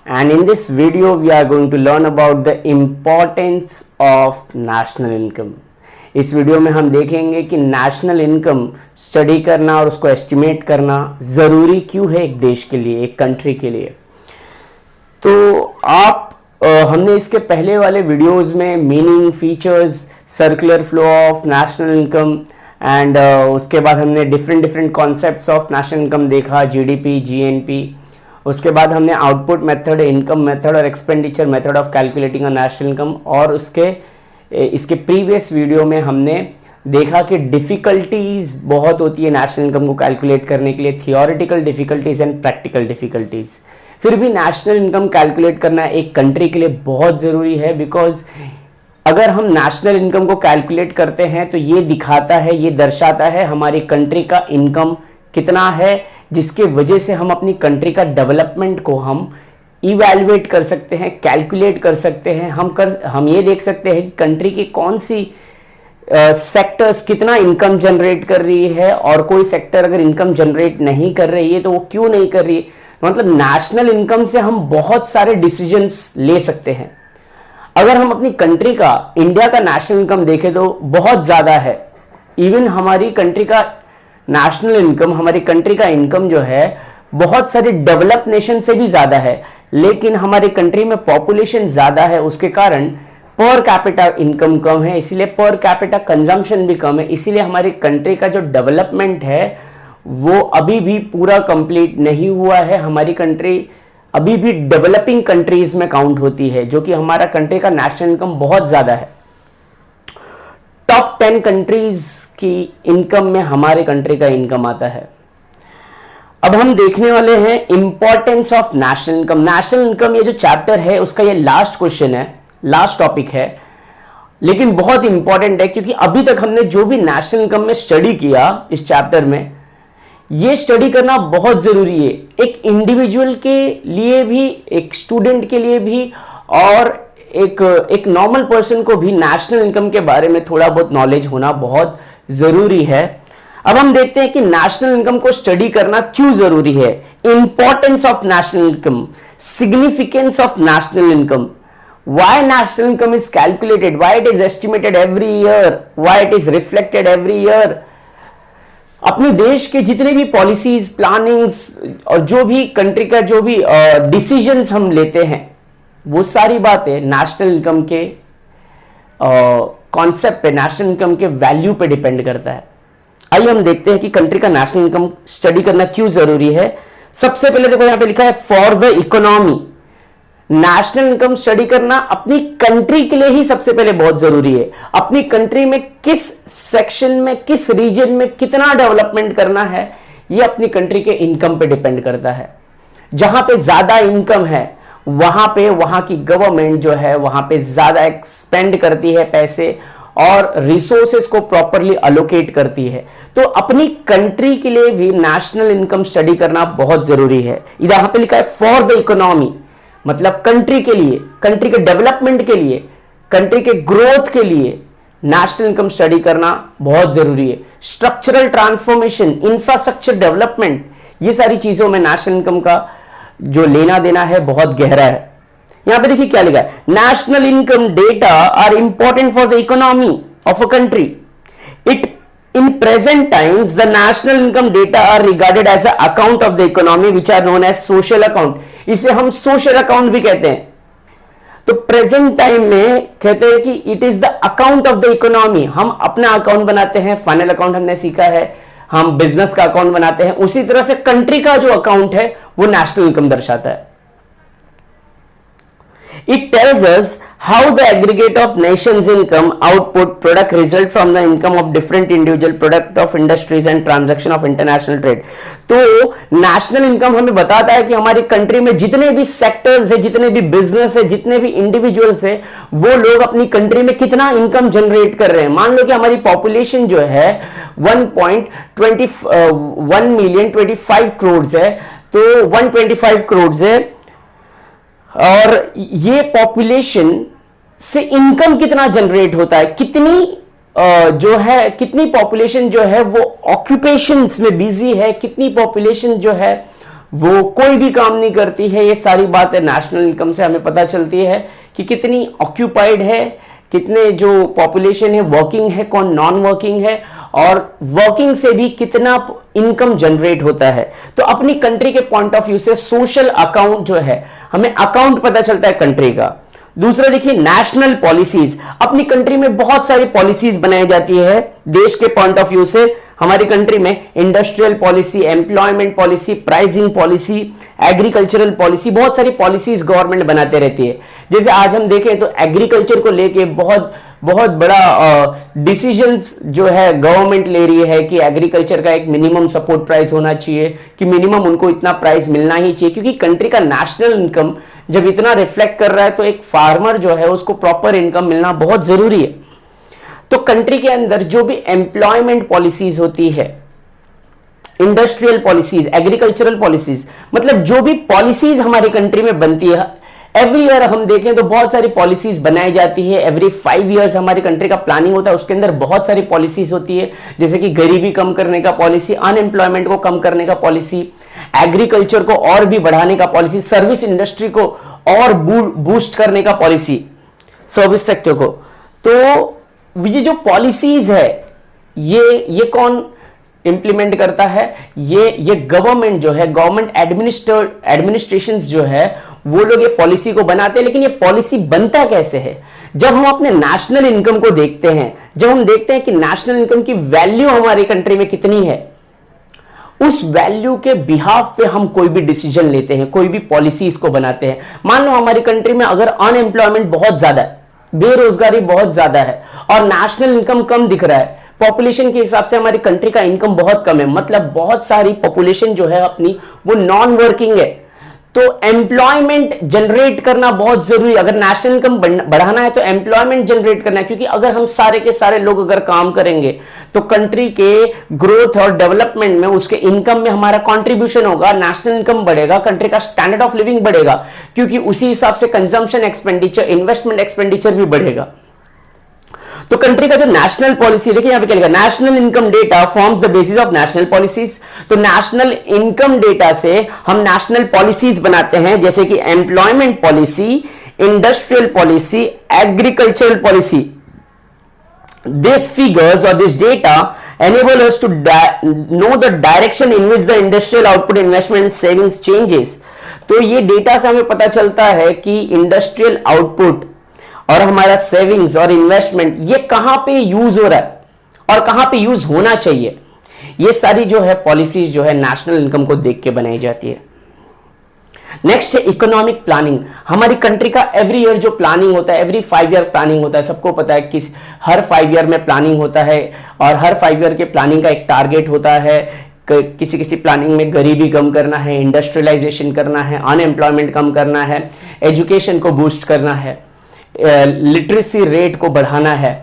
and in this video we are going to learn about the importance of national income. इस video में हम देखेंगे कि national income study करना और उसको एस्टिमेट करना ज़रूरी क्यों है एक देश के लिए, एक कंट्री के लिए। तो हमने इसके पहले वाले वीडियोस में meaning, features, circular flow of national income and उसके बाद हमने different concepts of national income देखा, जीडीपी, जीएनपी। उसके बाद हमने आउटपुट मेथड, इनकम मेथड और expenditure method of calculating a national income, और इसके प्रीवियस वीडियो में हमने देखा कि डिफ़िकल्टीज़ बहुत होती है नेशनल इनकम को कैलकुलेट करने के लिए, theoretical difficulties and practical difficulties. फिर भी नेशनल इनकम कैलकुलेट करना एक कंट्री के लिए बहुत ज़रूरी है, बिकॉज अगर हम नेशनल इनकम को कैलकुलेट करते हैं तो ये दिखाता है, ये दर्शाता है हमारी कंट्री का इनकम कितना है, जिसके वजह से हम अपनी कंट्री का डेवलपमेंट को हम इवैल्यूएट कर सकते हैं, कैलकुलेट कर सकते हैं। हम ये देख सकते हैं कि कंट्री की कौन सी सेक्टर्स कितना इनकम जनरेट कर रही है, और कोई सेक्टर अगर इनकम जनरेट नहीं कर रही है तो वो क्यों नहीं कर रही है। मतलब नेशनल इनकम से हम बहुत सारे डिसीजंस ले सकते हैं। अगर हम अपनी कंट्री का, इंडिया का नेशनल इनकम देखें तो बहुत ज़्यादा है। इवन हमारी कंट्री का नेशनल इनकम, हमारी कंट्री का इनकम जो है बहुत सारे डेवलप नेशन से भी ज़्यादा है, लेकिन हमारी कंट्री में पॉपुलेशन ज़्यादा है, उसके कारण पर कैपिटा इनकम कम है, इसीलिए पर कैपिटा कंजम्पशन भी कम है। इसीलिए हमारी कंट्री का जो डेवलपमेंट है वो अभी भी पूरा कंप्लीट नहीं हुआ है। हमारी कंट्री अभी भी डेवलपिंग कंट्रीज में काउंट होती है, जो कि हमारा कंट्री का नेशनल इनकम बहुत ज़्यादा है। टॉप 10 कंट्रीज की इनकम में हमारे कंट्री का इनकम आता है। अब हम देखने वाले हैं importance of national income. National income ये जो चैप्टर है उसका ये लास्ट क्वेश्चन है, लास्ट टॉपिक है, लेकिन बहुत इंपॉर्टेंट है, क्योंकि अभी तक हमने जो भी नेशनल इनकम में स्टडी किया इस चैप्टर में, ये स्टडी करना बहुत जरूरी है, एक इंडिविजुअल के लिए भी, एक स्टूडेंट के लिए भी, और एक नॉर्मल पर्सन को भी नेशनल इनकम के बारे में थोड़ा बहुत नॉलेज होना बहुत जरूरी है। अब हम देखते हैं कि नेशनल इनकम को स्टडी करना क्यों जरूरी है। Importance of national income, significance of national income, why national income is calculated, why it is estimated every year, why it is reflected every year. अपने देश के जितने भी पॉलिसीज, प्लानिंग्स और जो भी कंट्री का जो भी डिसीजंस हम लेते हैं, वो सारी बातें नेशनल इनकम के कॉन्सेप्ट पे, नेशनल इनकम के वैल्यू पे डिपेंड करता है। आइए हम देखते हैं कि कंट्री का नेशनल इनकम स्टडी करना क्यों जरूरी है। सबसे पहले देखो यहां पे लिखा है for the economy. National income study करना अपनी कंट्री के लिए ही सबसे पहले बहुत जरूरी है। अपनी कंट्री में किस सेक्शन में, किस रीजन में कितना डेवलपमेंट करना है, यह अपनी कंट्री के इनकम पे डिपेंड करता है। जहां पे ज्यादा इनकम है वहां की गवर्नमेंट जो है वहां पे ज्यादा एक्सपेंड करती है पैसे और रिसोर्सेस को प्रॉपरली अलोकेट करती है। तो अपनी कंट्री के लिए भी नेशनल इनकम स्टडी करना बहुत जरूरी है। यहां पे लिखा है फॉर द इकोनॉमी, मतलब कंट्री के लिए, कंट्री के डेवलपमेंट के लिए, कंट्री के ग्रोथ के लिए नेशनल इनकम स्टडी करना बहुत जरूरी है। स्ट्रक्चरल ट्रांसफॉर्मेशन, इंफ्रास्ट्रक्चर डेवलपमेंट, ये सारी चीजों में नेशनल इनकम का जो लेना देना है बहुत गहरा है। यहां पे देखिए क्या लिखा है, national income data are important for the economy of a country. It in present times the national income data are regarded as a account of the economy which are known as social account. इसे हम social account भी कहते हैं। तो present time में कहते हैं कि it is the account of the economy. हम अपना अकाउंट बनाते हैं, फाइनल अकाउंट हमने सीखा है, हम बिजनेस का अकाउंट बनाते हैं, उसी तरह से कंट्री का जो अकाउंट है वो नेशनल इनकम दर्शाता है। It tells us how the aggregate of nation's income, output, product result from the income of different individual product of industries and transaction of international trade। तो नेशनल इनकम हमें बताता है कि हमारी कंट्री में जितने भी सेक्टर्स है, जितने भी बिजनेस है, जितने भी इंडिविजुअल्स है, वो लोग अपनी कंट्री में कितना इनकम जनरेट कर रहे हैं। मान लो कि हमारी पॉपुलेशन जो है 1 मिलियन 25 करोड़ है, तो 125 करोड़ है, और ये पॉपुलेशन से इनकम कितना जनरेट होता है, कितनी पॉपुलेशन जो है वो ऑक्यूपेशंस में बिजी है, कितनी पॉपुलेशन जो है वो कोई भी काम नहीं करती है। ये सारी बातें नेशनल इनकम से हमें पता चलती है कि कितनी ऑक्यूपाइड है, कितने जो पॉपुलेशन है वर्किंग है, कौन नॉन वर्किंग है, और वर्किंग से भी कितना इनकम जनरेट होता है। तो अपनी कंट्री के पॉइंट ऑफ व्यू से सोशल अकाउंट जो है, हमें अकाउंट पता चलता है कंट्री का। दूसरा देखिए नेशनल पॉलिसीज, अपनी कंट्री में बहुत सारी पॉलिसीज बनाई जाती है देश के पॉइंट ऑफ व्यू से। हमारी कंट्री में industrial policy, employment policy, pricing policy, agricultural policy, बहुत सारी पॉलिसीज गवर्नमेंट बनाते रहती है। जैसे आज हम देखें तो एग्रीकल्चर को लेके बहुत बड़ा डिसीजंस जो है गवर्नमेंट ले रही है कि एग्रीकल्चर का एक मिनिमम सपोर्ट प्राइस होना चाहिए, कि मिनिमम उनको इतना प्राइस मिलना ही चाहिए, क्योंकि कंट्री का नेशनल इनकम जब इतना रिफ्लेक्ट कर रहा है तो एक फार्मर जो है उसको प्रॉपर इनकम मिलना बहुत जरूरी है। तो कंट्री के अंदर जो भी एम्प्लॉयमेंट पॉलिसीज होती है, इंडस्ट्रियल पॉलिसीज, एग्रीकल्चरल पॉलिसीज, मतलब जो भी पॉलिसीज हमारी कंट्री में बनती है, एवरी ईयर हम देखें तो बहुत सारी पॉलिसीज बनाई जाती है। एवरी 5 ईयर्स हमारी कंट्री का प्लानिंग होता है, उसके अंदर बहुत सारी पॉलिसीज होती है, जैसे कि गरीबी कम करने का पॉलिसी, अनएम्प्लॉयमेंट को कम करने का पॉलिसी, एग्रीकल्चर को और भी बढ़ाने का पॉलिसी, सर्विस इंडस्ट्री को और बूस्ट करने का पॉलिसी, सर्विस सेक्टर को। तो ये जो पॉलिसीज है ये कौन इंप्लीमेंट करता है? ये गवर्नमेंट जो है, गवर्नमेंट एडमिनिस्ट्रेशन जो है वो लोग ये पॉलिसी को बनाते हैं। लेकिन ये पॉलिसी बनता कैसे है? जब हम अपने नेशनल इनकम को देखते हैं, जब हम देखते हैं कि नेशनल इनकम की वैल्यू हमारी कंट्री में कितनी है, उस वैल्यू के बिहाफ पे हम कोई भी डिसीजन लेते हैं, कोई भी पॉलिसीज को बनाते हैं। मान लो हमारी कंट्री में अगर अनएम्प्लॉयमेंट बहुत ज्यादा है, बेरोजगारी बहुत ज्यादा है और नेशनल इनकम कम दिख रहा है, पॉपुलेशन के हिसाब से हमारी कंट्री का इनकम बहुत कम है, मतलब बहुत सारी पॉपुलेशन जो है अपनी वो नॉन वर्किंग है, तो एम्प्लॉयमेंट जनरेट करना बहुत जरूरी है। अगर नेशनल इनकम बढ़ाना है तो एम्प्लॉयमेंट जनरेट करना है, क्योंकि अगर हम सारे के सारे लोग अगर काम करेंगे तो कंट्री के ग्रोथ और डेवलपमेंट में, उसके इनकम में हमारा कंट्रीब्यूशन होगा, नेशनल इनकम बढ़ेगा, कंट्री का स्टैंडर्ड ऑफ लिविंग बढ़ेगा, क्योंकि उसी हिसाब से कंजम्पशन एक्सपेंडिचर, इन्वेस्टमेंट एक्सपेंडिचर भी बढ़ेगा। तो कंट्री का जो नेशनल पॉलिसी, देखिए यहां पे क्या लिखा, national income data forms the basis of national policies. तो नेशनल इनकम डेटा से हम नेशनल पॉलिसीज बनाते हैं, जैसे कि employment policy, industrial policy, agricultural policy. This figures और this data enable us to know the direction in which the industrial output, investment, savings changes। तो ये डेटा से हमें पता चलता है कि इंडस्ट्रियल आउटपुट और हमारा सेविंग्स और इन्वेस्टमेंट ये कहां पे यूज हो रहा है और कहां पे यूज होना चाहिए। ये सारी जो है पॉलिसीज जो है नेशनल इनकम को देख के बनाई जाती है। नेक्स्ट है इकोनॉमिक प्लानिंग। हमारी कंट्री का एवरी ईयर जो प्लानिंग होता है, एवरी 5 ईयर प्लानिंग होता है, सबको पता है कि हर 5 ईयर में प्लानिंग होता है और हर 5 ईयर के प्लानिंग का एक टारगेट होता है। किसी किसी प्लानिंग में गरीबी कम करना है, इंडस्ट्रियलाइजेशन करना है, अनएम्प्लॉयमेंट कम करना है, एजुकेशन को बूस्ट करना है, लिटरेसी रेट को बढ़ाना है।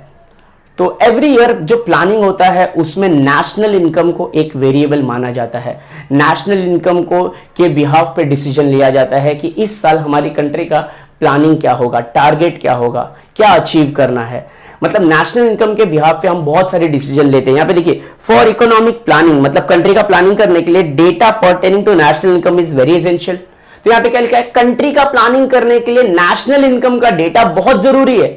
तो एवरी ईयर जो प्लानिंग होता है उसमें नेशनल इनकम को एक वेरिएबल माना जाता है। नेशनल इनकम को के बिहाफ पे डिसीजन लिया जाता है कि इस साल हमारी कंट्री का प्लानिंग क्या होगा, टारगेट क्या होगा, क्या अचीव करना है। मतलब नेशनल इनकम के बिहाफ पे हम बहुत सारे डिसीजन लेते हैं। यहां पे देखिए, फॉर इकोनॉमिक प्लानिंग, मतलब कंट्री का प्लानिंग करने के लिए data pertaining to national income is very essential. तो यहां पे क्या लिखा है, कंट्री का प्लानिंग करने के लिए नेशनल इनकम का डेटा बहुत जरूरी है।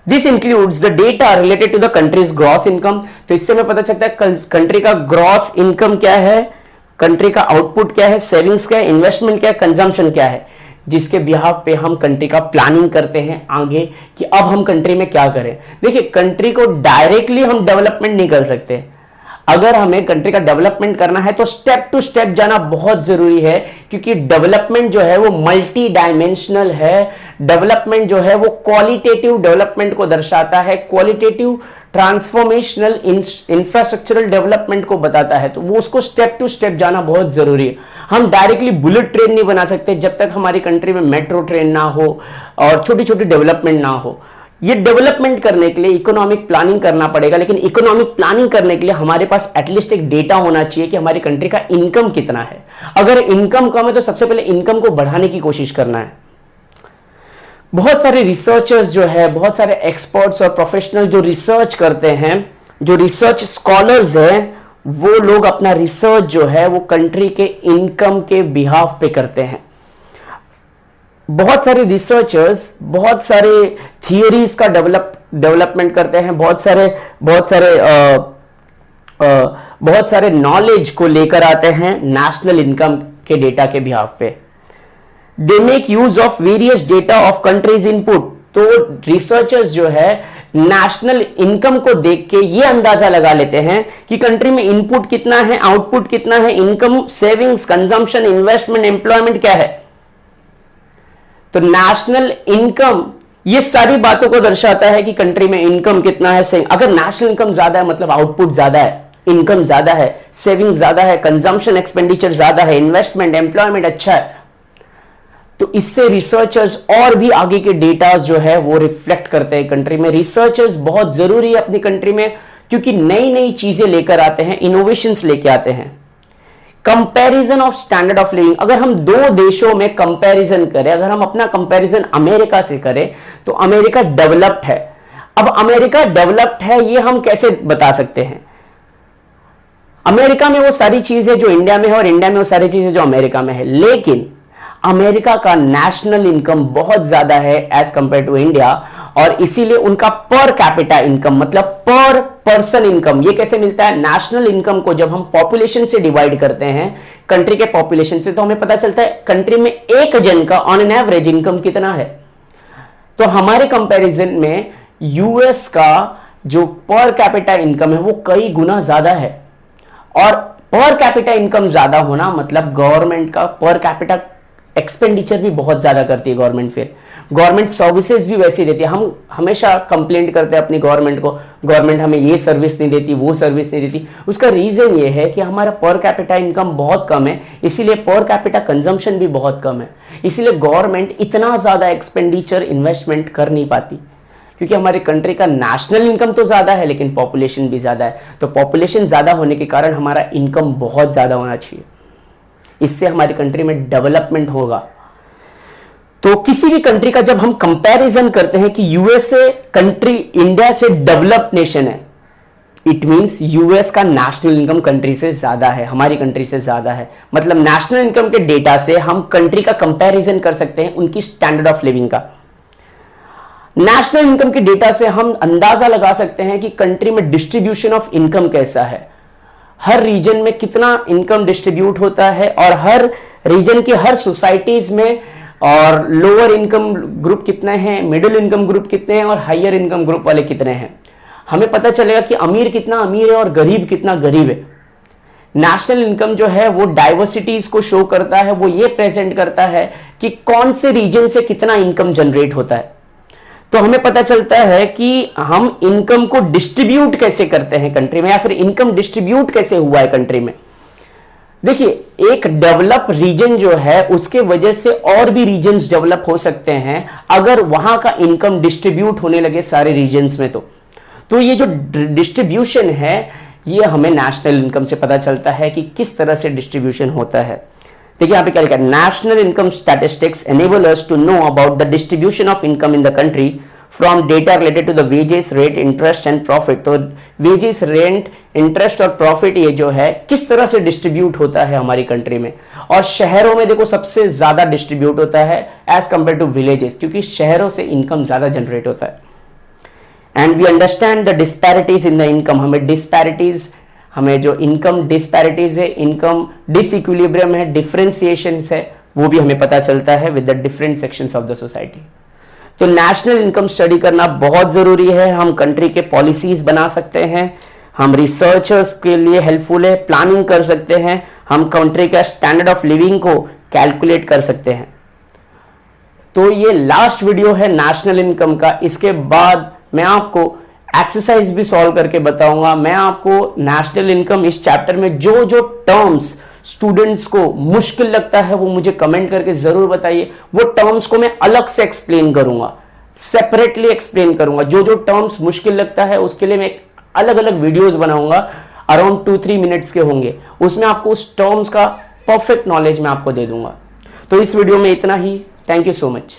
This includes the data related to the country's gross income. तो इससे हमें पता चलता है कंट्री का ग्रॉस इनकम क्या है, कंट्री का आउटपुट क्या है, सेविंग्स क्या है, इन्वेस्टमेंट क्या है, कंजम्पशन क्या है, जिसके बिहाफ पे हम कंट्री का प्लानिंग करते हैं आगे कि अब हम कंट्री में क्या करें। देखिए, कंट्री को डायरेक्टली हम डेवलपमेंट नहीं कर सकते। अगर हमें कंट्री का डेवलपमेंट करना है तो स्टेप टू स्टेप जाना बहुत जरूरी है, क्योंकि डेवलपमेंट जो है वो मल्टी डायमेंशनल है। डेवलपमेंट जो है वो क्वालिटेटिव डेवलपमेंट को दर्शाता है, क्वालिटेटिव ट्रांसफॉर्मेशनल इंफ्रास्ट्रक्चरल डेवलपमेंट को बताता है। तो वो उसको स्टेप टू स्टेप जाना बहुत जरूरी है। हम डायरेक्टली बुलेट ट्रेन नहीं बना सकते जब तक हमारी कंट्री में मेट्रो ट्रेन ना हो और छोटी छोटी डेवलपमेंट ना हो। ये डेवलपमेंट करने के लिए इकोनॉमिक प्लानिंग करना पड़ेगा, लेकिन इकोनॉमिक प्लानिंग करने के लिए हमारे पास एटलीस्ट एक डेटा होना चाहिए कि हमारी कंट्री का इनकम कितना है। अगर इनकम कम है तो सबसे पहले इनकम को बढ़ाने की कोशिश करना है। बहुत सारे रिसर्चर्स जो है, बहुत सारे एक्सपर्ट्स और प्रोफेशनल जो रिसर्च करते हैं, जो रिसर्च स्कॉलर्स हैं, वो लोग अपना रिसर्च जो है वो कंट्री के इनकम के बिहाफ पे करते हैं। बहुत सारे रिसर्चर्स बहुत सारे थियरीज का डेवलपमेंट करते हैं, बहुत सारे नॉलेज को लेकर आते हैं नेशनल इनकम के डेटा के बिहाफ पे। They make use of various data of countries input. तो रिसर्चर्स जो है नेशनल इनकम को देख के ये अंदाजा लगा लेते हैं कि कंट्री में इनपुट कितना है, आउटपुट कितना है, income, savings, consumption, investment, employment क्या है। तो नेशनल इनकम ये सारी बातों को दर्शाता है कि कंट्री में इनकम कितना है। अगर नेशनल इनकम ज्यादा है मतलब आउटपुट ज्यादा है, इनकम ज्यादा है, सेविंग ज्यादा है, कंजम्पशन एक्सपेंडिचर ज्यादा है, इन्वेस्टमेंट, एम्प्लॉयमेंट अच्छा है। तो इससे रिसर्चर्स और भी आगे के डेटा जो है वो रिफ्लेक्ट करते हैं कंट्री में। रिसर्चर्स बहुत जरूरी है अपनी कंट्री में, क्योंकि नई नई चीजें लेकर आते हैं, इनोवेशंस लेके आते हैं। Comparison of standard of living, अगर हम दो देशों में कंपैरिजन करें, अगर हम अपना कंपैरिजन अमेरिका से करें तो अमेरिका डेवलप्ड है। अब अमेरिका डेवलप्ड है ये हम कैसे बता सकते हैं? अमेरिका में वो सारी चीजें जो इंडिया में है और इंडिया में वो सारी चीजें जो अमेरिका में है, लेकिन अमेरिका का नेशनल इनकम बहुत ज्यादा है एज कंपेयर टू इंडिया, और इसीलिए उनका पर कैपिटा इनकम मतलब पर पर्सन इनकम ये कैसे मिलता है? नेशनल इनकम को जब हम पॉपुलेशन से डिवाइड करते हैं, कंट्री के पॉपुलेशन से, तो हमें पता चलता है कंट्री में एक जन का ऑन एन एवरेज इनकम कितना है। तो हमारे कंपैरिजन में यूएस का जो पर कैपिटा इनकम है वो कई गुना ज्यादा है, और पर कैपिटा इनकम ज्यादा होना मतलब गवर्नमेंट का पर कैपिटा एक्सपेंडिचर भी बहुत ज्यादा करती है गवर्नमेंट। फिर गवर्नमेंट सर्विसेज भी वैसी देती है। हम हमेशा कंप्लेंट करते हैं अपनी गवर्नमेंट को, गवर्नमेंट हमें ये सर्विस नहीं देती, वो सर्विस नहीं देती। उसका रीजन ये है कि हमारा पर कैपिटा इनकम बहुत कम है, इसीलिए पर कैपिटा कंजम्पशन भी बहुत कम है, इसीलिए गवर्नमेंट इतना ज्यादा एक्सपेंडिचर इन्वेस्टमेंट कर नहीं पाती, क्योंकि हमारी कंट्री का नेशनल इनकम तो ज्यादा है लेकिन पॉपुलेशन भी ज्यादा है। तो पॉपुलेशन ज्यादा होने के कारण हमारा इनकम बहुत ज्यादा होना चाहिए, इससे हमारी कंट्री में डेवलपमेंट होगा। तो किसी भी कंट्री का जब हम कंपैरिजन करते हैं कि यूएसए कंट्री इंडिया से डेवलप्ड नेशन है, इट मींस यूएस का नेशनल इनकम कंट्री से ज्यादा है, हमारी कंट्री से ज्यादा है। मतलब नेशनल इनकम के डेटा से हम कंट्री का कंपैरिजन कर सकते हैं, उनकी स्टैंडर्ड ऑफ लिविंग का। नेशनल इनकम के डेटा से हम अंदाजा लगा सकते हैं कि कंट्री में डिस्ट्रीब्यूशन ऑफ इनकम कैसा है, हर रीजन में कितना इनकम डिस्ट्रीब्यूट होता है, और हर रीजन की हर सोसाइटीज में और लोअर इनकम ग्रुप कितने हैं, मिडिल इनकम ग्रुप कितने हैं और हायर इनकम ग्रुप वाले कितने हैं। हमें पता चलेगा कि अमीर कितना अमीर है और गरीब कितना गरीब है। नेशनल इनकम जो है वो डाइवर्सिटीज को शो करता है, वो ये प्रेजेंट करता है कि कौन से रीजन से कितना इनकम जनरेट होता है। तो हमें पता चलता है कि हम इनकम को डिस्ट्रीब्यूट कैसे करते हैं कंट्री में, या फिर इनकम डिस्ट्रीब्यूट कैसे हुआ है कंट्री में। देखिए, एक डेवलप रीजन जो है उसके वजह से और भी रीजन्स डेवलप हो सकते हैं अगर वहां का इनकम डिस्ट्रीब्यूट होने लगे सारे रीजन्स में। तो ये जो डिस्ट्रीब्यूशन है ये हमें नेशनल इनकम से पता चलता है कि किस तरह से डिस्ट्रीब्यूशन होता है। देखिए यहाँ पे क्या लिखा है, national income statistics enable us to know about the distribution of income in the country from data related to the wages, rate, interest and profit. तो वेजेस, रेंट, इंटरेस्ट और प्रॉफिट ये जो है किस तरह से डिस्ट्रीब्यूट होता है हमारी कंट्री में। और शहरों में देखो सबसे ज्यादा डिस्ट्रीब्यूट होता है एज कंपेयर टू विलेजेस, क्योंकि शहरों से इनकम ज्यादा जनरेट होता है। And we understand the disparities in the income, हमें डिस्पैरिटीज, हमें जो इनकम डिस्पैरिटीज है, इनकम डिसइक्विलिब्रियम है, डिफरेंशिएशन है, वो भी हमें पता चलता है with the different sections of the society. तो नेशनल इनकम स्टडी करना बहुत जरूरी है। हम कंट्री के पॉलिसीज बना सकते हैं, हम रिसर्चर्स के लिए हेल्पफुल है, प्लानिंग कर सकते हैं, हम कंट्री का स्टैंडर्ड ऑफ लिविंग को कैलकुलेट कर सकते हैं। तो ये लास्ट वीडियो है नेशनल इनकम का। इसके बाद मैं आपको एक्सरसाइज भी सॉल्व करके बताऊंगा। मैं आपको नेशनल इनकम इस चैप्टर में जो जो टर्म्स स्टूडेंट्स को मुश्किल लगता है वो मुझे कमेंट करके जरूर बताइए। वो टर्म्स को मैं अलग से एक्सप्लेन करूंगा, सेपरेटली एक्सप्लेन करूंगा। जो जो टर्म्स मुश्किल लगता है उसके लिए मैं अलग अलग वीडियोस बनाऊंगा, अराउंड 2-3 मिनट्स के होंगे। उसमें आपको उस टर्म्स का परफेक्ट नॉलेज मैं आपको दे दूंगा। तो इस वीडियो में इतना ही। Thank you so much.